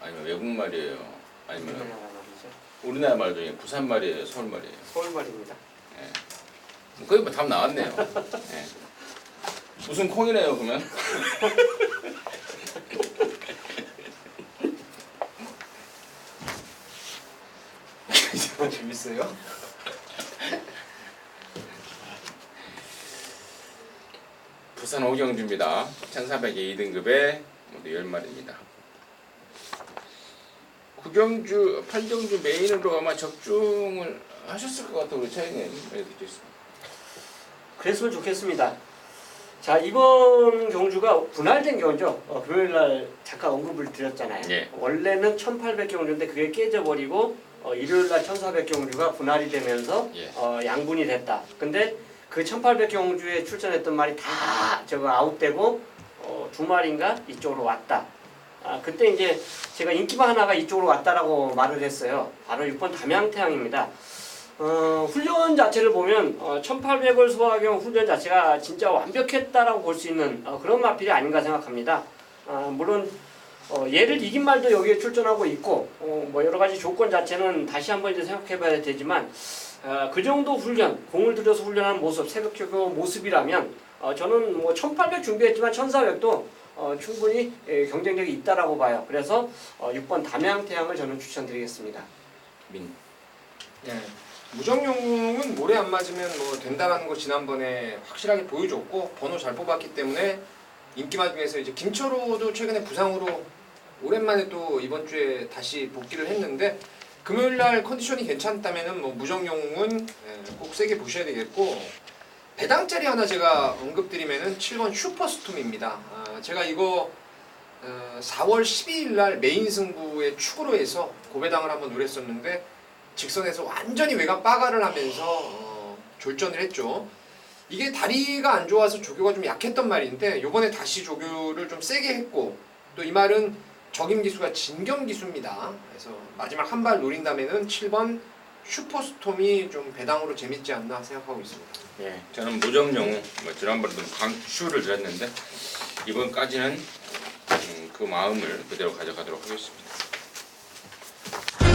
아니면 외국 말이에요? 아니면 우리나라 말이죠. 우리나라 말 중에 부산 말이에요, 서울 말이에요? 서울 말입니다. 거의 뭐 답 나왔네요. 예. 무슨 콩이네요 그러면? 재밌어요? 부산 오경주입니다. 1400의 2등급에 모두 10마리입니다. 구경주, 팔경주 메인으로 아마 적중을 하셨을 것 같아요. 우리 차이님. 네, 듣겠습니다. 그랬으면 좋겠습니다. 자, 이번 경주가 분할된 경주죠. 금요일날 잠깐 언급을 드렸잖아요. 예. 원래는 1800경주인데 그게 깨져버리고 일요일날 1400경주가 분할이 되면서 예. 양분이 됐다. 근데 그 1800경주에 출전했던 말이 다 저거 아웃되고 두 마리인가 이쪽으로 왔다. 그때 이제 제가 인기마 하나가 이쪽으로 왔다라고 말을 했어요. 바로 6번 담양태양입니다. 훈련 자체를 보면 1800을 소화경 훈련 자체가 진짜 완벽했다라고 볼 수 있는 그런 마필이 아닌가 생각합니다. 물론 얘를 이긴 말도 여기에 출전하고 있고 뭐 여러 가지 조건 자체는 다시 한번 이제 생각해봐야 되지만 그 정도 훈련, 공을 들여서 훈련하는 모습, 새벽 교교 모습이라면 저는 뭐 1800 준비했지만 1400도 충분히 경쟁력이 있다라고 봐요. 그래서 6번 담양태양을 저는 추천드리겠습니다. 민. 네. 무정용은 모래 안 맞으면 뭐 된다라는 거 지난번에 확실하게 보여줬고 번호 잘 뽑았기 때문에 인기마 중에서 이제 김철호도 최근에 부상으로 오랜만에 또 이번 주에 다시 복귀를 했는데 금요일날 컨디션이 괜찮다면은 뭐 무정용은 꼭 세게 보셔야 되겠고 배당짜리 하나 제가 언급드리면은 7번 슈퍼스톰입니다. 제가 이거 4월 12일날 메인 승부의 축으로 해서 고배당을 한번 노렸었는데 직선에서 완전히 외곽 빠가를 하면서 졸전을 했죠. 이게 다리가 안 좋아서 조교가 좀 약했던 말인데 요번에 다시 조교를 좀 세게 했고 또 이 말은 적임 기수가 진경 기수입니다. 그래서 마지막 한 발 노린다면은 7번 슈퍼스톰이 좀 배당으로 재밌지 않나 생각하고 있습니다. 예, 저는 무정용 뭐 지난번에도 강추를 드렸는데 이번까지는 그 마음을 그대로 가져가도록 하겠습니다.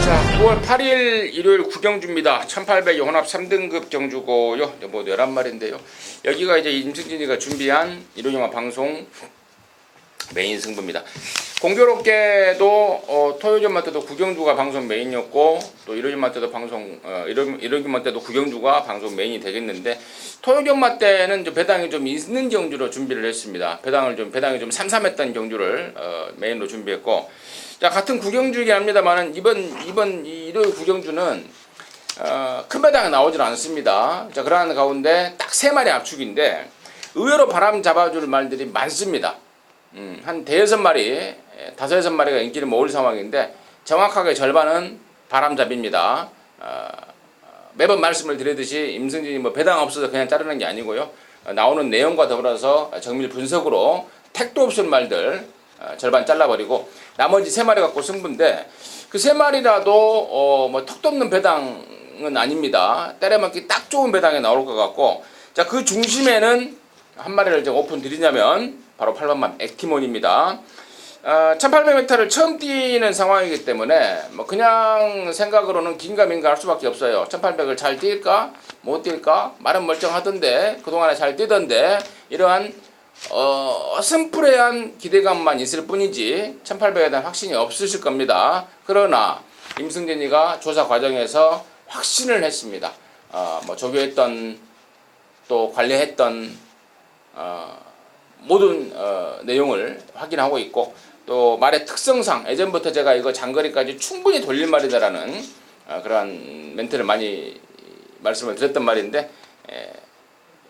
자, 9월 8일 일요일 구경주입니다. 1800의 혼합 3등급 경주고요. 뭐 11마리인데요. 여기가 이제 임승진이가 준비한 일요일영화 방송 메인 승부입니다. 공교롭게도 토요일만 때도 구경주가 방송 메인이었고 또 일요일만 때도 일요일만 때도 구경주가 방송 메인이 되겠는데 토요일만 때는 좀 배당이 좀 있는 경주로 준비를 했습니다. 배당이 좀 삼삼했던 경주를 메인으로 준비했고 자 같은 구경주이긴 합니다만은 이번 이 일요일 구경주는 큰 배당이 나오질 않습니다. 자 그러한 가운데 딱 3마리 압축인데 의외로 바람 잡아줄 말들이 많습니다. 한 5-6마리, 5-6마리가 인기를 모을 상황인데 정확하게 절반은 바람잡입니다. 매번 말씀을 드리듯이 임승진이 뭐 배당 없어서 그냥 자르는 게 아니고요. 나오는 내용과 더불어서 정밀 분석으로 택도 없을 말들 절반 잘라버리고 나머지 3마리 갖고 승부인데 그 3마리라도 뭐 턱도 없는 배당은 아닙니다. 때려맞기 딱 좋은 배당이 나올 것 같고 자 그 중심에는 한 마리를 이제 오픈 드리냐면 바로 8번만 액티몬입니다. 1800m를 처음 뛰는 상황이기 때문에 뭐 그냥 생각으로는 긴가민가 할 수밖에 없어요. 1800을 잘 뛸까 못 뛸까 말은 멀쩡하던데 그동안에 잘 뛰던데 이러한 어슴푸레한 기대감만 있을 뿐이지 1800에 대한 확신이 없으실 겁니다. 그러나 임승진이가 조사 과정에서 확신을 했습니다. 뭐 조교했던 또 관리했던 모든 내용을 확인하고 있고 또 말의 특성상 예전부터 제가 이거 장거리까지 충분히 돌릴 말이다라는 그러한 멘트를 많이 말씀을 드렸던 말인데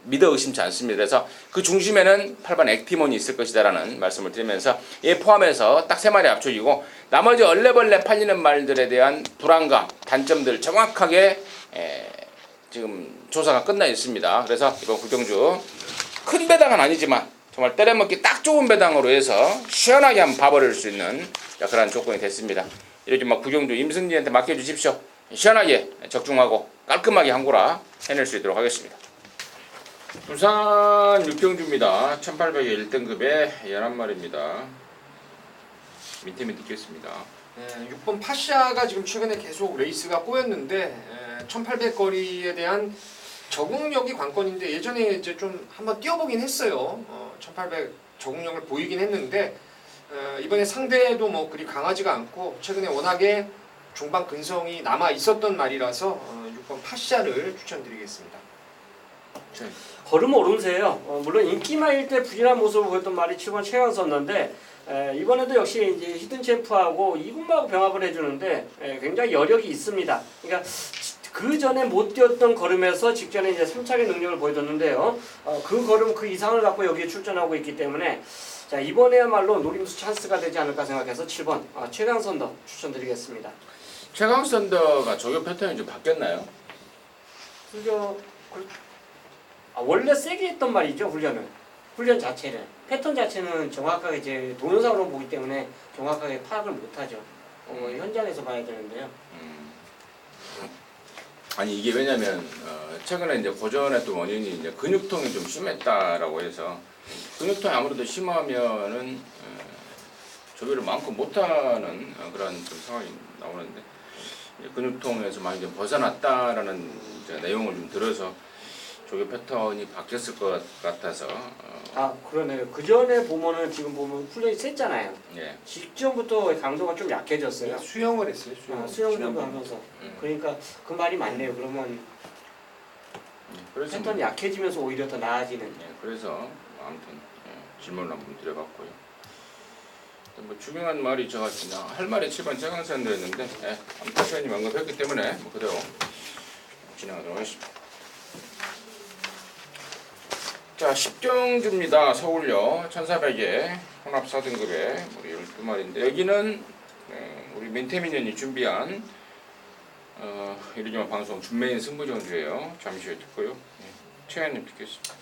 믿어 의심치 않습니다. 그래서 그 중심에는 8번 액티몬이 있을 것이다라는 말씀을 드리면서 얘 포함해서 딱 3마리 압축이고 나머지 얼레벌레 팔리는 말들에 대한 불안감, 단점들 정확하게 지금 조사가 끝나 있습니다. 그래서 이번 구경주 큰 배당은 아니지만 정말 때려먹기 딱 좋은 배당으로 해서 시원하게 한번 봐버릴 수 있는 그런 조건이 됐습니다. 이렇게 막 구경주 임승진한테 맡겨주십시오. 시원하게 적중하고 깔끔하게 한구라 해낼 수 있도록 하겠습니다. 부산 육경주입니다. 1800의 1등급에 11마리입니다. 밑에 듣겠습니다. 6번 파샤가 지금 최근에 계속 레이스가 꼬였는데 1800거리에 대한 적응력이 관건인데 예전에 이제 좀 한번 뛰어보긴 했어요. 1800 적응력을 보이긴 했는데 이번에 상대도 뭐 그리 강하지가 않고 최근에 워낙에 중반 근성이 남아 있었던 말이라서 6번 파샤를 추천드리겠습니다. 걸음 오름세예요. 물론 인기마일 때 부진한 모습을 보였던 말이 7번 최강선인데 이번에도 역시 이제 히든 챔프하고 이군마하고 병합을 해주는데 굉장히 여력이 있습니다. 그러니까 그 전에 못 뛰었던 걸음에서 직전에 이제 3차례 능력을 보여줬는데요. 그 걸음 그 이상을 갖고 여기에 출전하고 있기 때문에 자 이번에야말로 노림수 찬스가 되지 않을까 생각해서 7번 최강선더 추천드리겠습니다. 최강선더가 조교 패턴이 좀 바뀌었나요? 원래 세게 했던 말이죠 훈련 자체를 패턴 자체는 정확하게 이제 동영상으로 보기 때문에 정확하게 파악을 못하죠. 현장에서 봐야 되는데요. 아니 이게 왜냐면 최근에 이제 고전했던 원인이 이제 근육통이 좀 심했다라고 해서 근육통이 아무래도 심하면은 조교를 마음껏 못하는 그런 좀 상황이 나오는데 이제 근육통에서 많이 좀 벗어났다라는 이제 내용을 좀 들어서 조교 패턴이 바뀌었을 것 같아서 그러네요. 그 전에 보면은 지금 보면 훈련이 셌잖아요. 예. 직전부터 강도가 좀 약해졌어요. 수영을 했어요. 수영도 하면서. 그러니까 그 말이 맞네요. 그러면 그래서 패턴이 약해지면서 오히려 더 나아지는. 그래서 아무튼 질문을 한번 드려봤고요. 뭐 중요한 말이 제가 그냥 할 말이 7번 최강선더였는데 아무튼 표현이 언급했기 때문에 뭐 그대로 진행하도록 하겠습니다. 자 10경주입니다. 서울역 1400에 혼합 4등급에 우리 12마리인데 여기는 우리 민태민연이 준비한 이르지마 방송 준메인 승부전주예요. 잠시 후에 듣고요. 최현님 듣겠습니다.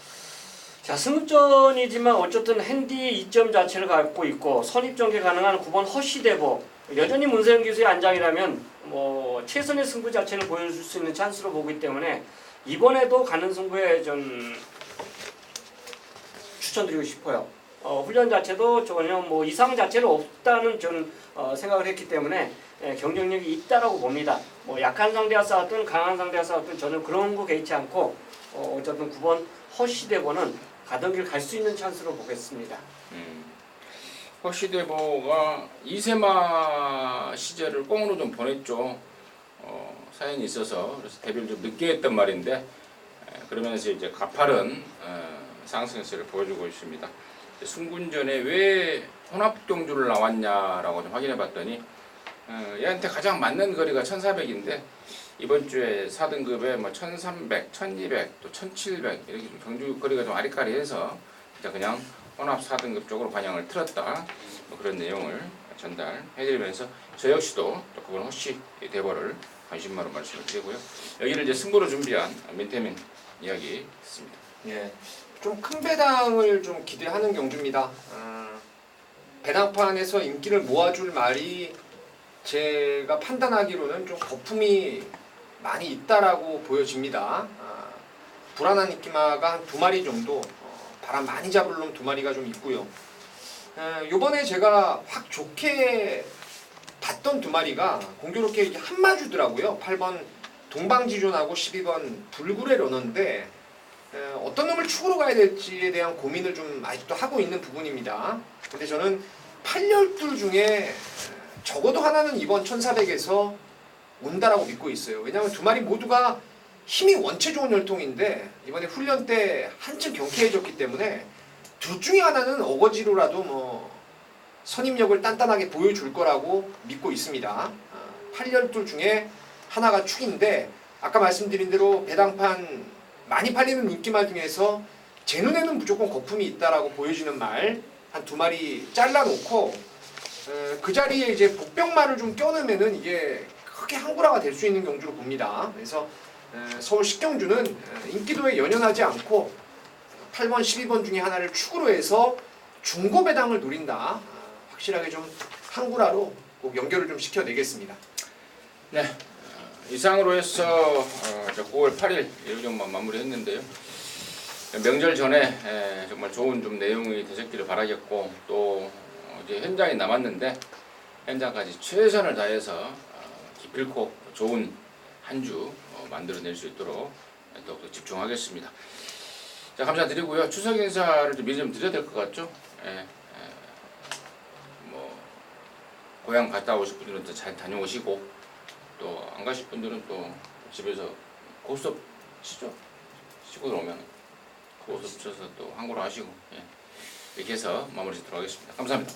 자 승부전이지만 어쨌든 핸디 2점 자체를 갖고 있고 선입 전개 가능한 9번 허쉬대보 여전히 문세영 기수의 안장이라면 뭐 최선의 승부 자체를 보여줄 수 있는 찬스로 보기 때문에 이번에도 가는 승부에 좀 추천드리고 싶어요. 훈련 자체도 전혀 뭐 이상 자체는 없다는 저는 생각을 했기 때문에 경쟁력이 있다라고 봅니다. 뭐 약한 상대와 싸웠든 강한 상대와 싸웠든 저는 그런 거 개의치 않고 어쨌든 9번 허쉬대보는 가던 길 갈 수 있는 찬스로 보겠습니다. 허쉬대보가 이세마 시절을 꽁으로 좀 보냈죠. 사연이 있어서 그래서 데뷔를 좀 늦게 했단 말인데 그러면서 이제 가파른 상승세를 보여주고 있습니다. 승군전에 왜 혼합동주를 나왔냐라고 좀 확인해봤더니 얘한테 가장 맞는 거리가 1400인데 이번 주에 4등급에 뭐 1300, 1200, 또 1700 이렇게 좀 경주 거리가 좀 아리까리해서 그냥 혼합 4등급 쪽으로 방향을 틀었다 뭐 그런 내용을 전달해드리면서 저 역시도 그건 허쉬 대보를 관심마로 말씀을 드리고요. 여기를 이제 승부로 준비한 민태민 이야기 있습니다. 예, 좀 큰 배당을 좀 기대하는 경주입니다. 배당판에서 인기를 모아줄 말이 제가 판단하기로는 좀 거품이 많이 있다라고 보여집니다. 불안한 인기마가 한 2마리 정도 바람 많이 잡을 놈 2마리가 좀 있고요. 요번에 제가 확 좋게 봤던 2마리가 공교롭게 한마주더라고요. 8번 동방지존하고 12번 불굴의 러너인데 어떤 놈을 축으로 가야 될지에 대한 고민을 좀 아직도 하고 있는 부분입니다. 근데 저는 8열둘 중에 적어도 하나는 이번 1400에서 온다라고 믿고 있어요. 왜냐하면 2마리 모두가 힘이 원체 좋은 혈통인데 이번에 훈련 때 한층 경쾌해졌기 때문에 둘 중에 하나는 어거지로라도 뭐 선임력을 단단하게 보여줄 거라고 믿고 있습니다. 8열둘 중에 하나가 축인데 아까 말씀드린 대로 배당판 많이 팔리는 인기말 중에서 제 눈에는 무조건 거품이 있다라고 보여지는 말 한 2마리 잘라놓고 그 자리에 이제 복병말을 좀 껴넣으면은 이게 크게 항구라가 될 수 있는 경주로 봅니다. 그래서 서울 10경주는 인기도에 연연하지 않고 8번, 12번 중에 하나를 축으로 해서 중고 배당을 노린다. 확실하게 좀 항구라로 꼭 연결을 좀 시켜내겠습니다. 네, 이상으로 해서 9월 8일 일정만 마무리했는데요. 명절 전에 정말 좋은 좀 내용이 되셨기를 바라겠고 또 이제 현장이 남았는데 현장까지 최선을 다해서 기필코 좋은 한 주 만들어낼 수 있도록 더욱더 집중하겠습니다. 자, 감사드리고요. 추석 인사를 좀 미리 좀 드려야 될 것 같죠? 예, 뭐 고향 갔다 오실 분들은 또 잘 다녀오시고 또 안 가실 분들은 또 집에서 고스톱 치죠. 치고 들어오면 고스톱 쳐서 또 한국어 하시고 예. 이렇게 해서 마무리 짓도록 하겠습니다. 감사합니다.